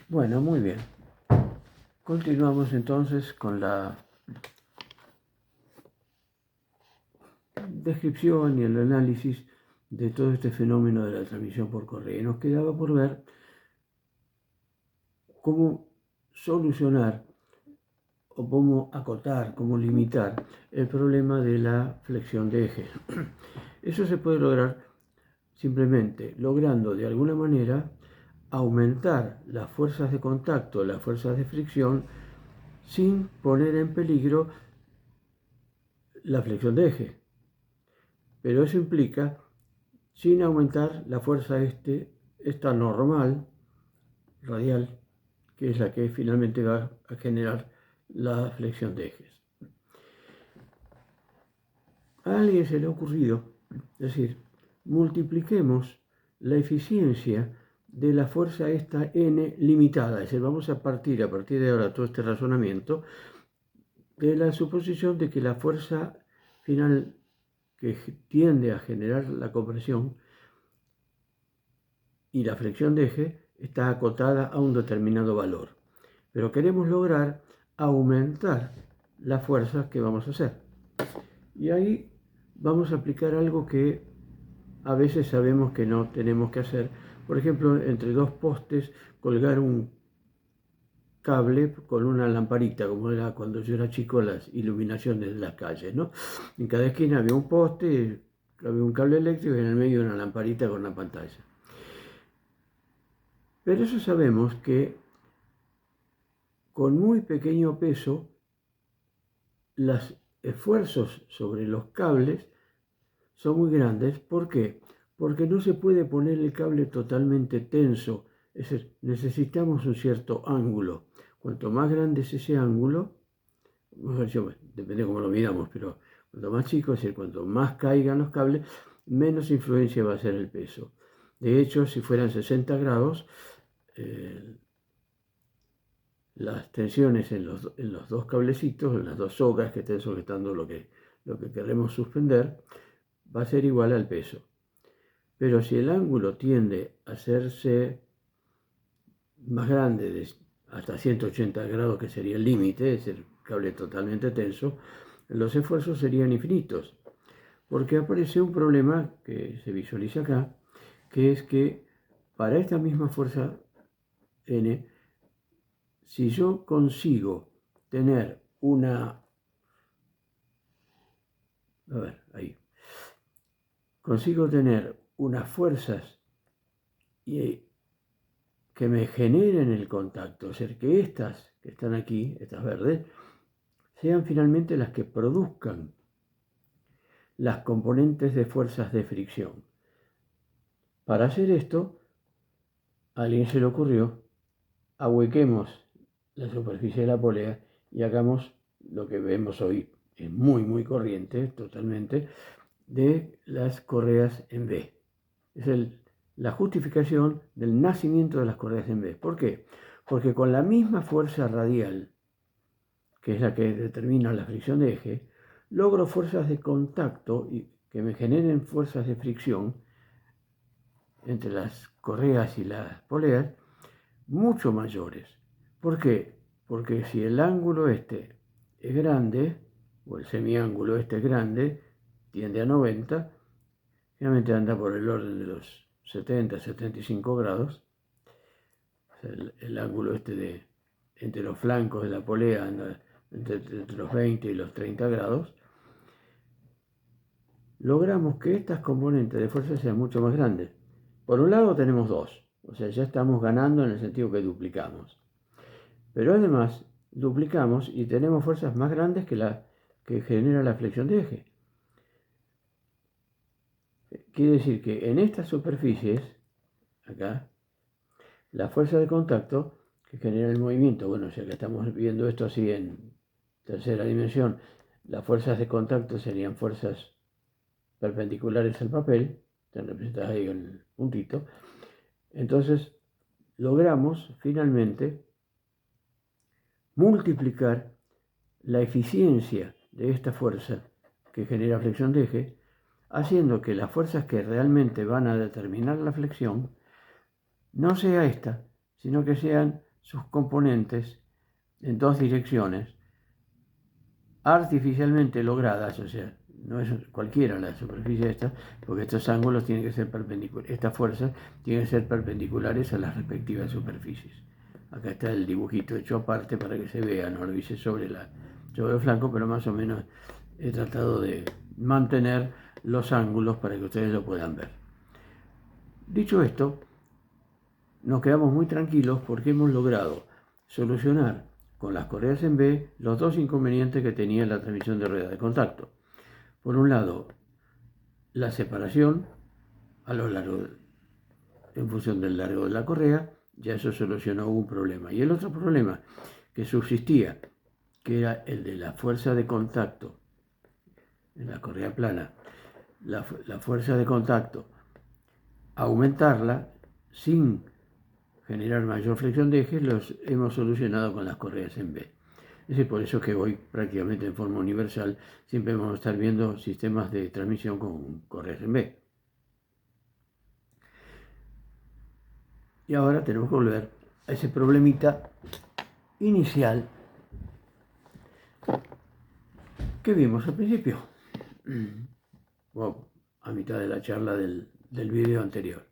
Bueno, muy bien. Continuamos entonces con la descripción y el análisis de todo este fenómeno de la transmisión por correo. Y nos quedaba por ver cómo solucionar o cómo acotar, cómo limitar el problema de la flexión de eje. Eso se puede lograr simplemente logrando de alguna manera aumentar las fuerzas de contacto, las fuerzas de fricción, sin poner en peligro la flexión de eje. Pero eso implica sin aumentar la fuerza esta normal, radial, que es la que finalmente va a generar la flexión de ejes. A alguien se le ha ocurrido, es decir, multipliquemos la eficiencia de la fuerza esta n limitada, es decir, vamos a partir de ahora todo este razonamiento de la suposición de que la fuerza final que tiende a generar la compresión y la flexión de eje está acotada a un determinado valor. Pero queremos lograr aumentar la fuerza que vamos a hacer. Y ahí vamos a aplicar algo que a veces sabemos que no tenemos que hacer. Por ejemplo, entre dos postes, colgar un cable con una lamparita, como era cuando yo era chico las iluminaciones de las calles, ¿no? En cada esquina había un poste, había un cable eléctrico y en el medio una lamparita con una pantalla. Pero eso sabemos que con muy pequeño peso, los esfuerzos sobre los cables son muy grandes. ¿Por qué? Porque no se puede poner el cable totalmente tenso. Es decir, necesitamos un cierto ángulo. Cuanto más grande es ese ángulo, depende de cómo lo miramos, pero cuanto más chico, es decir, cuanto más caigan los cables, menos influencia va a ser el peso. De hecho, si fueran 60 grados, las tensiones en los dos cablecitos, en las dos sogas que estén sujetando lo que queremos suspender, va a ser igual al peso. Pero si el ángulo tiende a hacerse más grande, hasta 180 grados, que sería el límite, es el cable totalmente tenso, los esfuerzos serían infinitos. Porque aparece un problema que se visualiza acá, que es que para esta misma fuerza N, si yo consigo tener consigo tener unas fuerzas que me generen el contacto, es decir, que estas que están aquí, estas verdes, sean finalmente las que produzcan las componentes de fuerzas de fricción. Para hacer esto, a alguien se le ocurrió, ahuequemos la superficie de la polea y hagamos lo que vemos hoy, es muy corriente, totalmente, de las correas en V. Es la justificación del nacimiento de las correas en V. ¿Por qué? Porque con la misma fuerza radial, que es la que determina la fricción de eje, logro fuerzas de contacto que me generen fuerzas de fricción entre las correas y las poleas mucho mayores. ¿Por qué? Porque si el ángulo este es grande, o el semiángulo este es grande, tiende a 90, generalmente anda por el orden de los 70, 75 grados, el ángulo este entre los flancos de la polea anda entre los 20 y los 30 grados, logramos que estas componentes de fuerza sean mucho más grandes. Por un lado tenemos dos, o sea, ya estamos ganando en el sentido que duplicamos. Pero además duplicamos y tenemos fuerzas más grandes que la que genera la flexión de eje. Quiere decir que en estas superficies, acá, la fuerza de contacto que genera el movimiento, bueno, ya que estamos viendo esto así en tercera dimensión, las fuerzas de contacto serían fuerzas perpendiculares al papel, están representadas ahí en el puntito. Entonces, logramos finalmente multiplicar la eficiencia de esta fuerza que genera flexión de eje, haciendo que las fuerzas que realmente van a determinar la flexión no sea esta, sino que sean sus componentes en dos direcciones artificialmente logradas, o sea, no es cualquiera la superficie esta, porque estos ángulos tienen que ser perpendiculares, estas fuerzas tienen que ser perpendiculares a las respectivas superficies. Acá está el dibujito hecho aparte para que se vea, no lo hice sobre el flanco, pero más o menos he tratado de mantener los ángulos para que ustedes lo puedan ver. Dicho esto, nos quedamos muy tranquilos porque hemos logrado solucionar con las correas en B los dos inconvenientes que tenía la transmisión de rueda de contacto. Por un lado, la separación a lo largo, en función del largo de la correa, ya eso solucionó un problema. Y el otro problema que subsistía, que era el de la fuerza de contacto en la correa plana, la fuerza de contacto, aumentarla sin generar mayor flexión de ejes, los hemos solucionado con las correas en B. Es por eso que hoy prácticamente en forma universal siempre vamos a estar viendo sistemas de transmisión con correas en B. Y ahora tenemos que volver a ese problemita inicial que vimos al principio, o a mitad de la charla del video anterior.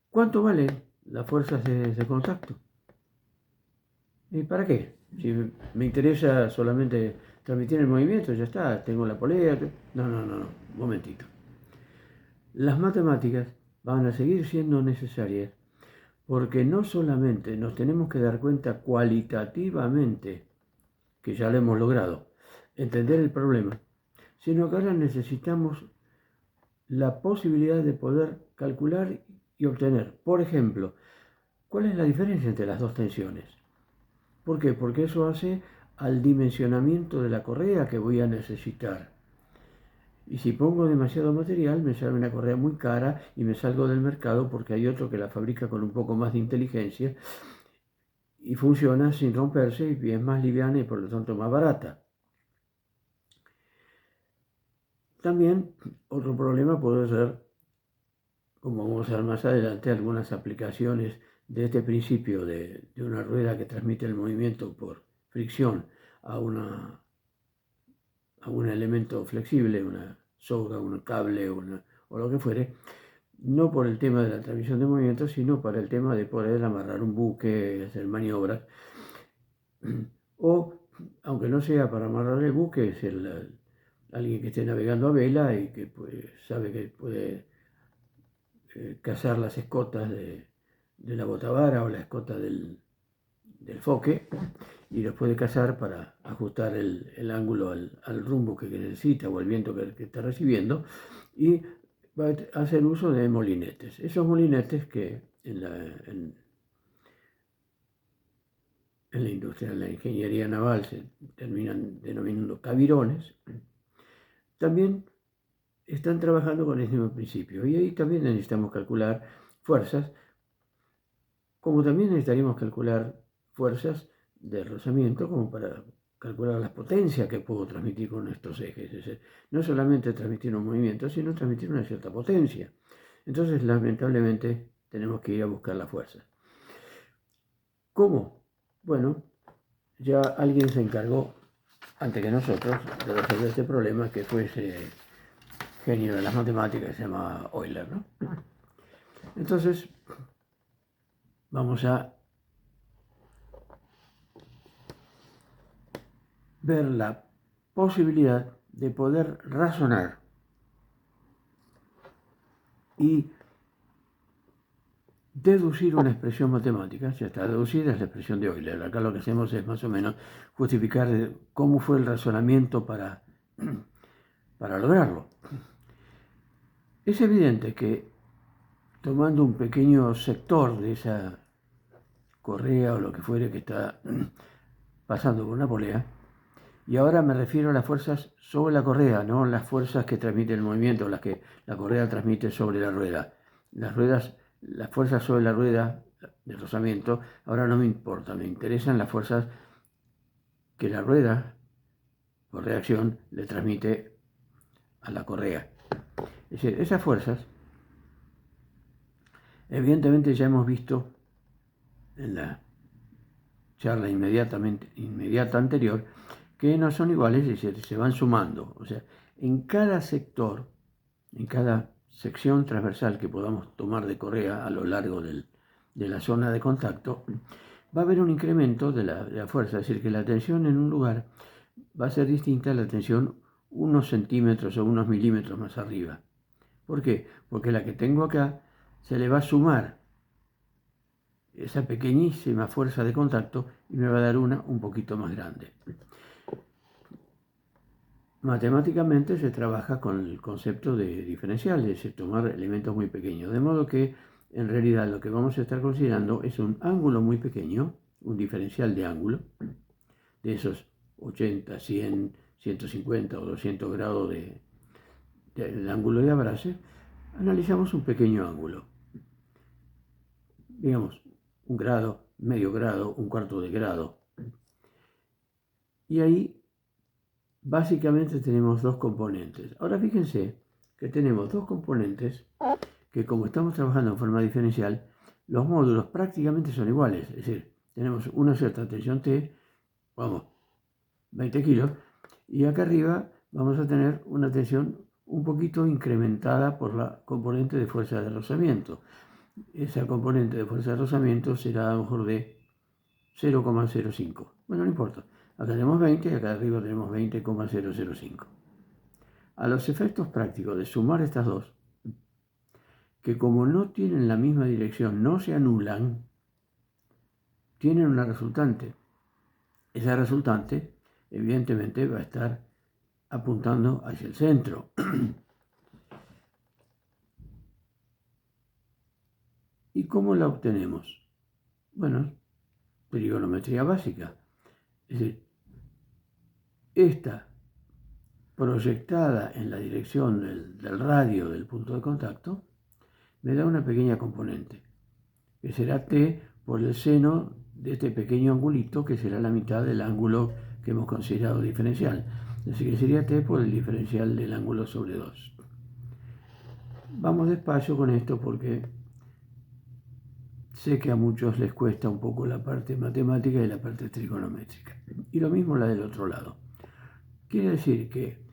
¿Cuánto valen las fuerzas de contacto? ¿Y para qué? Si me interesa solamente transmitir el movimiento, ya está, tengo la polea. No, momentito. Las matemáticas van a seguir siendo necesarias porque no solamente nos tenemos que dar cuenta cualitativamente, que ya lo hemos logrado, entender el problema, sino que ahora necesitamos la posibilidad de poder calcular y obtener, por ejemplo, cuál es la diferencia entre las dos tensiones. ¿Por qué? Porque eso hace al dimensionamiento de la correa que voy a necesitar. Y si pongo demasiado material, me sale una correa muy cara y me salgo del mercado porque hay otro que la fabrica con un poco más de inteligencia y funciona sin romperse y es más liviana y por lo tanto más barata. También otro problema puede ser, como vamos a ver más adelante, algunas aplicaciones de este principio de una rueda que transmite el movimiento por fricción a un elemento flexible, una soga, un cable o lo que fuere, no por el tema de la transmisión de movimiento, sino para el tema de poder amarrar un buque, hacer maniobras, o, aunque no sea para amarrar el buque, es alguien que esté navegando a vela y que sabe que puede cazar las escotas de la botavara o la escota del foque y los puede cazar para ajustar el ángulo al rumbo que necesita o al viento que está recibiendo, y va a hacer uso de molinetes. Esos molinetes que en la industria, en la ingeniería naval se terminan denominando cavirones, también están trabajando con ese mismo principio. Y ahí también necesitamos calcular fuerzas, como también necesitaríamos calcular fuerzas de rozamiento, como para calcular las potencias que puedo transmitir con estos ejes. Es decir, no solamente transmitir un movimiento, sino transmitir una cierta potencia. Entonces, lamentablemente, tenemos que ir a buscar la fuerza. ¿Cómo? Bueno, ya alguien se encargó, antes que nosotros, de resolver este problema, que fue ese genio de las matemáticas que se llama Euler, ¿no? Entonces, vamos a ver la posibilidad de poder razonar y deducir una expresión matemática. Ya está deducida, es la expresión de Euler. Acá lo que hacemos es más o menos justificar cómo fue el razonamiento para lograrlo. Es evidente que tomando un pequeño sector de esa correa o lo que fuere que está pasando por una polea, y ahora me refiero a las fuerzas sobre la correa, no las fuerzas que transmite el movimiento, las que la correa transmite sobre la rueda. Las fuerzas sobre la rueda de rozamiento, ahora no me importa, me interesan las fuerzas que la rueda, por reacción, le transmite a la correa. Es decir, esas fuerzas, evidentemente ya hemos visto en la charla inmediata anterior, que no son iguales y se van sumando. O sea, en cada sector, en cada sección transversal que podamos tomar de correa a lo largo de la zona de contacto, va a haber un incremento de la fuerza, es decir, que la tensión en un lugar va a ser distinta a la tensión unos centímetros o unos milímetros más arriba. ¿Por qué? Porque la que tengo acá se le va a sumar esa pequeñísima fuerza de contacto y me va a dar una un poquito más grande. Matemáticamente se trabaja con el concepto de diferencial, es decir, tomar elementos muy pequeños, de modo que en realidad lo que vamos a estar considerando es un ángulo muy pequeño, un diferencial de ángulo, de esos 80, 100, 150 o 200 grados del ángulo de abrace. Analizamos un pequeño ángulo, digamos un grado, medio grado, un cuarto de grado. Y ahí básicamente tenemos dos componentes. Ahora fíjense que tenemos dos componentes que, como estamos trabajando en forma diferencial, los módulos prácticamente son iguales. Es decir, tenemos una cierta tensión T, vamos, 20 kilos, y acá arriba vamos a tener una tensión un poquito incrementada por la componente de fuerza de rozamiento. Esa componente de fuerza de rozamiento será a lo mejor de 0,05. Bueno, no importa. Acá tenemos 20 y acá arriba tenemos 20,005. A los efectos prácticos de sumar estas dos, que como no tienen la misma dirección, no se anulan, tienen una resultante. Esa resultante, evidentemente, va a estar apuntando hacia el centro. ¿Y cómo la obtenemos? Bueno, trigonometría básica. Es decir, esta proyectada en la dirección del radio del punto de contacto me da una pequeña componente, que será t por el seno de este pequeño angulito, que será la mitad del ángulo que hemos considerado diferencial. Así que sería t por el diferencial del ángulo sobre 2. Vamos despacio con esto porque sé que a muchos les cuesta un poco la parte matemática y la parte trigonométrica. Y lo mismo la del otro lado. Quiere decir que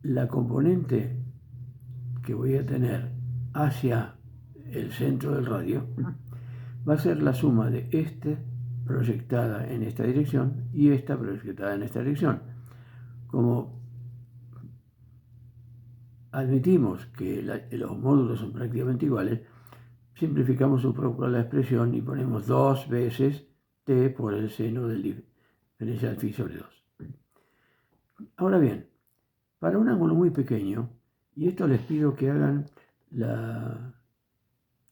la componente que voy a tener hacia el centro del radio va a ser la suma de este proyectada en esta dirección y esta proyectada en esta dirección. Como admitimos que los módulos son prácticamente iguales, simplificamos un poco la expresión y ponemos 2 veces t por el seno del diferencial phi sobre 2. Ahora bien, para un ángulo muy pequeño, y esto les pido que hagan la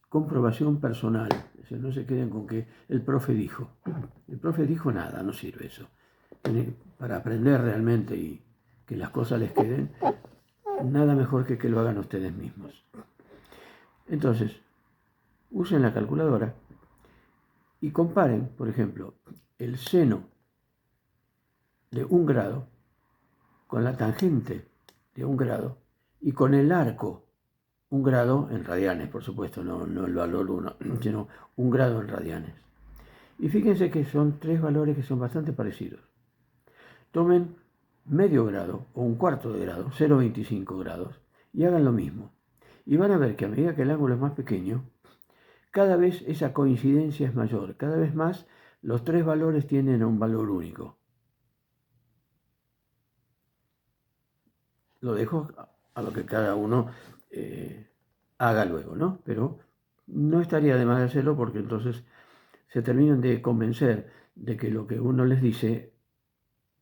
comprobación personal, o sea, no se queden con que el profe dijo. El profe dijo nada, no sirve eso. Para aprender realmente y que las cosas les queden, nada mejor que lo hagan ustedes mismos. Entonces, usen la calculadora y comparen, por ejemplo, el seno de 1 grado con la tangente de 1 grado y con el arco 1 grado en radianes, por supuesto, no el valor 1, sino 1 grado en radianes. Y fíjense que son tres valores que son bastante parecidos. Tomen medio grado o un cuarto de grado, 0,25 grados, y hagan lo mismo. Y van a ver que a medida que el ángulo es más pequeño, cada vez esa coincidencia es mayor, cada vez más los tres valores tienen un valor único. Lo dejo a lo que cada uno haga luego, ¿no? Pero no estaría de más hacerlo porque entonces se terminan de convencer de que lo que uno les dice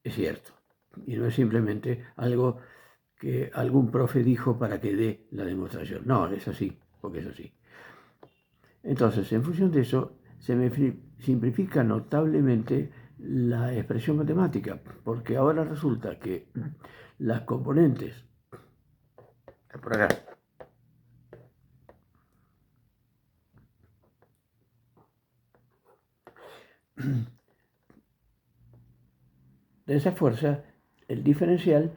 es cierto y no es simplemente algo que algún profe dijo para que dé la demostración. No, es así, porque es así. Entonces, en función de eso, se me simplifica notablemente la expresión matemática, porque ahora resulta que las componentes, por acá, de esa fuerza, el diferencial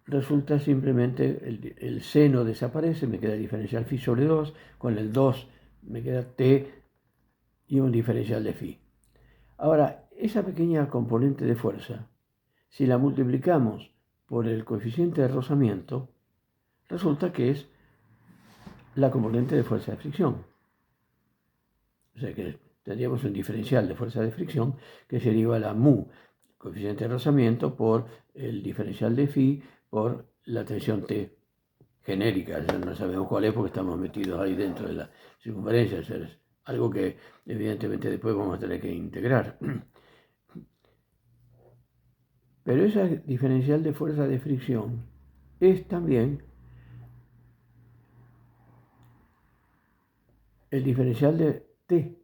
resulta simplemente, el seno desaparece, me queda el diferencial phi sobre 2, con el 2 me queda t y un diferencial de phi. Ahora, esa pequeña componente de fuerza, si la multiplicamos por el coeficiente de rozamiento, resulta que es la componente de fuerza de fricción. O sea que tendríamos un diferencial de fuerza de fricción que sería igual a mu, coeficiente de rozamiento, por el diferencial de phi, por la tensión T genérica. Ya no sabemos cuál es porque estamos metidos ahí dentro de la circunferencia. Es algo que evidentemente después vamos a tener que integrar. Pero esa diferencial de fuerza de fricción es también el diferencial de T.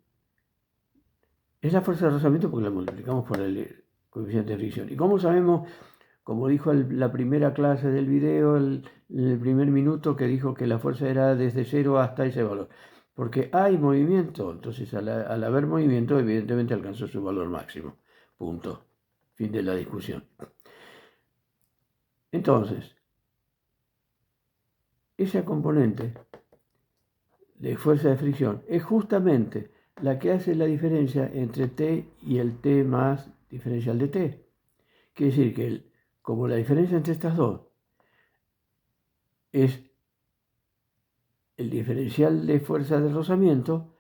Es la fuerza de rozamiento porque la multiplicamos por el coeficiente de fricción. ¿Y cómo sabemos? Como dijo la primera clase del video, el primer minuto, que dijo que la fuerza era desde 0 hasta ese valor. Porque hay movimiento, entonces al haber movimiento, evidentemente alcanzó su valor máximo. Punto. Fin de la discusión. Entonces, esa componente de fuerza de fricción es justamente la que hace la diferencia entre T y el T más diferencial de T. Quiere decir que como la diferencia entre estas dos es el diferencial de fuerza de rozamiento,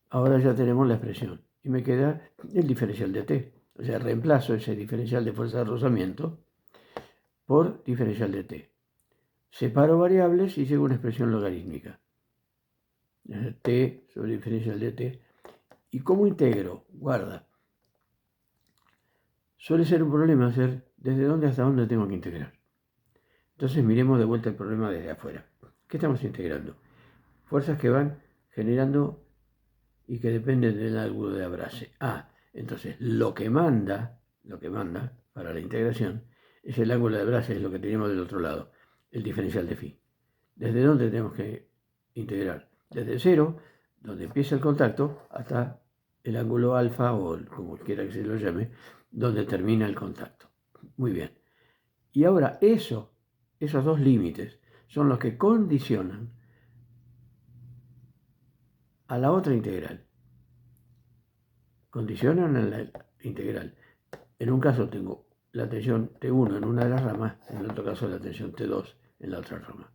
ahora ya tenemos la expresión y me queda el diferencial de T. O sea, reemplazo ese diferencial de fuerza de rozamiento por diferencial de T. Separo variables y llego a una expresión logarítmica. T sobre diferencial de T. ¿Y cómo integro? Guarda. Suele ser un problema hacer desde dónde hasta dónde tengo que integrar. Entonces miremos de vuelta el problema desde afuera. ¿Qué estamos integrando? Fuerzas que van generando y que dependen del ángulo de abrace. Entonces lo que manda para la integración es el ángulo de abrace, es lo que tenemos del otro lado, el diferencial de phi. ¿Desde dónde tenemos que integrar? Desde 0, donde empieza el contacto, hasta el ángulo alfa, o como quiera que se lo llame, donde termina el contacto. Muy bien. Y ahora esos dos límites son los que condicionan a la otra integral. Condicionan a la integral. En un caso tengo la tensión T1 en una de las ramas, en el otro caso la tensión T2 en la otra rama.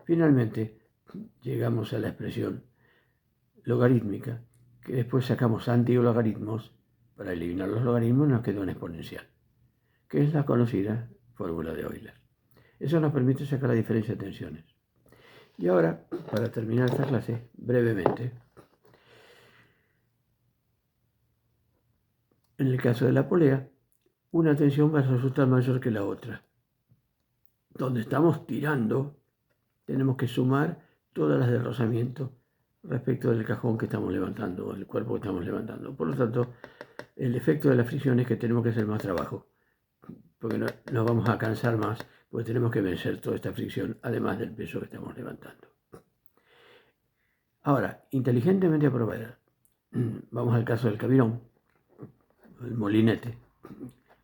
Finalmente llegamos a la expresión logarítmica, que después sacamos antilogaritmos. Para eliminar los logaritmos nos queda una exponencial, que es la conocida fórmula de Euler. Eso nos permite sacar la diferencia de tensiones. Y ahora, para terminar esta clase, brevemente, en el caso de la polea, una tensión va a resultar mayor que la otra. Donde estamos tirando, tenemos que sumar todas las de rozamiento respecto del cajón que estamos levantando, el cuerpo que estamos levantando. Por lo tanto, el efecto de la fricción es que tenemos que hacer más trabajo, porque nos vamos a cansar más, porque tenemos que vencer toda esta fricción, además del peso que estamos levantando. Ahora, inteligentemente aprobada. Vamos al caso del cabirón, el molinete,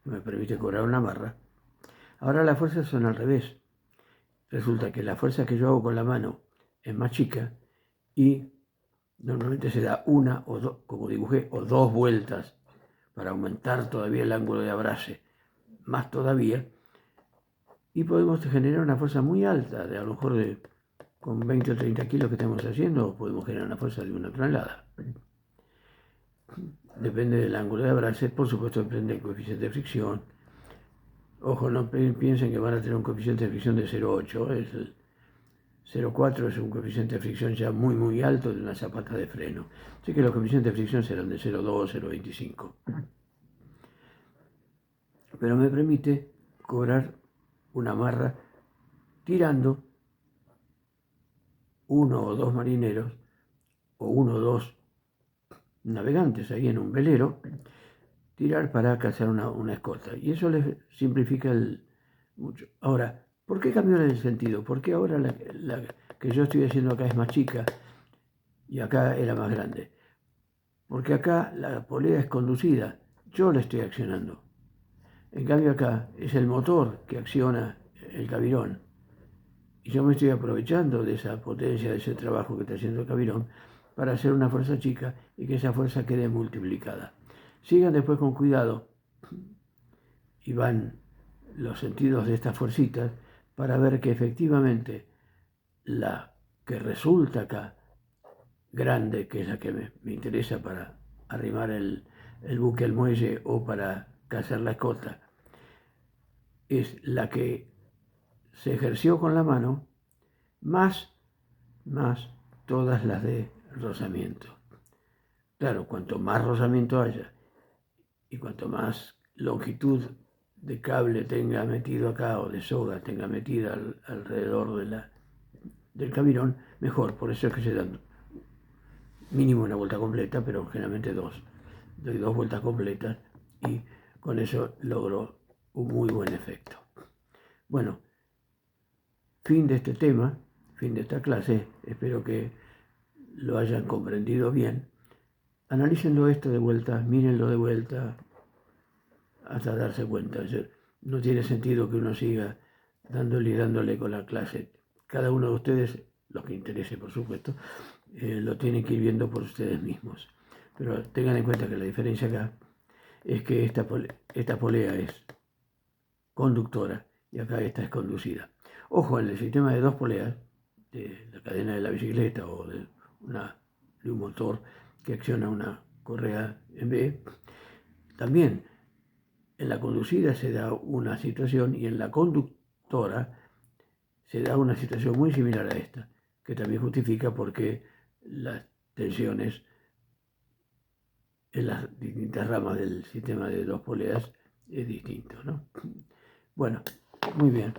que me permite cobrar una barra. Ahora las fuerzas son al revés. Resulta que la fuerza que yo hago con la mano es más chica y normalmente se da una o dos, como dibujé, o dos vueltas para aumentar todavía el ángulo de abrace, más todavía, y podemos generar una fuerza muy alta, de a lo mejor con 20 o 30 kilos que estamos haciendo, podemos generar una fuerza de 1 tonelada. Depende del ángulo de abrace, por supuesto depende del coeficiente de fricción. Ojo, no piensen que van a tener un coeficiente de fricción de 0,8, 0,4 es un coeficiente de fricción ya muy muy alto de una zapata de freno. Así que los coeficientes de fricción serán de 0,2, 0,25. Pero me permite cobrar una amarra tirando uno o dos marineros o uno o dos navegantes ahí en un velero, tirar para cazar una escolta. Y eso les simplifica mucho. Ahora, ¿por qué cambió el sentido? ¿Por qué ahora la que yo estoy haciendo acá es más chica y acá era más grande? Porque acá la polea es conducida, yo la estoy accionando. En cambio acá es el motor que acciona el cabirón. Y yo me estoy aprovechando de esa potencia, de ese trabajo que está haciendo el cabirón, para hacer una fuerza chica y que esa fuerza quede multiplicada. Sigan después con cuidado y van los sentidos de estas fuercitas para ver que efectivamente la que resulta acá grande, que es la que me interesa para arrimar el buque al muelle o para cazar la escolta, es la que se ejerció con la mano más todas las de rozamiento. Claro, cuanto más rozamiento haya y cuanto más longitud de cable tenga metido acá o de soga tenga metida alrededor del cabirón, mejor. Por eso es que se dan mínimo una vuelta completa, pero generalmente dos. Doy 2 vueltas completas y con eso logro un muy buen efecto. Bueno, fin de este tema, fin de esta clase. Espero que lo hayan comprendido bien. Analícenlo esto de vuelta, mírenlo de vuelta, hasta darse cuenta. No tiene sentido que uno siga dándole con la clase. Cada uno de ustedes, los que interese por supuesto, lo tienen que ir viendo por ustedes mismos. Pero tengan en cuenta que la diferencia acá es que esta polea es conductora y acá esta es conducida. Ojo, en el sistema de 2 poleas, de la cadena de la bicicleta o de un motor que acciona una correa en B, también en la conducida se da una situación y en la conductora se da una situación muy similar a esta, que también justifica por qué las tensiones en las distintas ramas del sistema de 2 poleas es distinto, ¿no? Bueno, muy bien.